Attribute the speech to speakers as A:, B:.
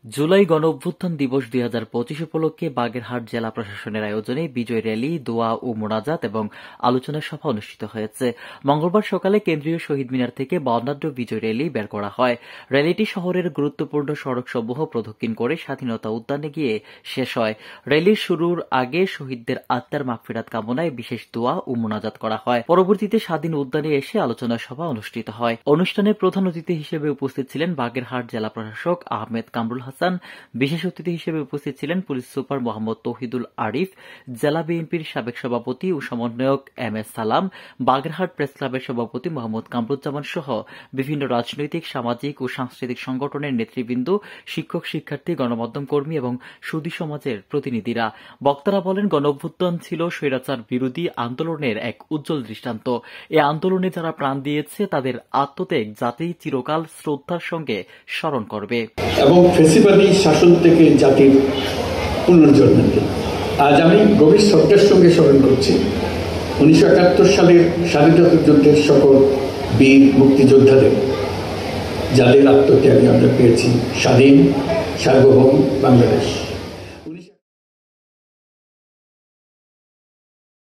A: জুলাই গণঅভ্যুত্থান দিবস ২০২৫ উপলক্ষে বাগেরহাট জেলা প্রশাসনের আয়োজনে বিজয় র্যালি, দোয়া ও মোনাজাত এবং আলোচনা সভা অনুষ্ঠিত হয়েছে। মঙ্গলবার সকালে কেন্দ্রীয় শহীদ মিনার থেকে বর্ণাঢ্য বিজয় র্যালি বের করা হয়। র্যালিটি শহরের গুরুত্বপূর্ণ সড়কসমূহ প্রদক্ষিণ করে স্বাধীনতা উদ্যানে গিয়ে শেষ হয়। র্যালির শুরুর আগে শহীদদের আত্মার মাগফিরাত কামনায় বিশেষ দোয়া ও মোনাজাত করা হয়। পরবর্তীতে স্বাধীন উদ্যানে এসে আলোচনা সভা অনুষ্ঠিত হয়। অনুষ্ঠানে প্রধান অতিথি হিসেবে উপস্থিত ছিলেন বাগেরহাট জেলা প্রশাসক আহমেদ কামরুল হাসান। বিশেষ অতিথি হিসেবে উপস্থিত ছিলেন পুলিশ সুপার মোহাম্মদ তৌহিদুল আরিফ, জেলা বিএনপির সাবেক সভাপতি ও সমন্বয়ক এম এস সালাম, বাগেরহাট প্রেস ক্লাবের সভাপতি মোহাম্মদ কামরুজ্জামান সহ বিভিন্ন রাজনৈতিক, সামাজিক ও সাংস্কৃতিক সংগঠনের নেতৃবৃন্দ, শিক্ষক, শিক্ষার্থী, গণমাধ্যম কর্মী এবং সুধী সমাজের প্রতিনিধিরা। বক্তারা বলেন, গণঅভ্যুত্থান ছিল স্বৈরাচার বিরোধী আন্দোলনের এক উজ্জ্বল দৃষ্টান্ত। এ আন্দোলনে যারা প্রাণ দিয়েছে তাদের আত্মত্যাগ জাতি চিরকাল শ্রদ্ধার সঙ্গে স্মরণ করবে
B: এবং ফ্যাসিবাদী শাসন থেকে জাতির পুনর্জন্ম। আজ আমি গভীর শ্রদ্ধার সঙ্গে স্মরণ করছি 1971 সালের স্বাধীনতা যুদ্ধের সকল বীর মুক্তিযোদ্ধাদের, যাদের আত্মত্যাগে আমরা পেয়েছি স্বাধীন সার্বভৌম বাংলাদেশ।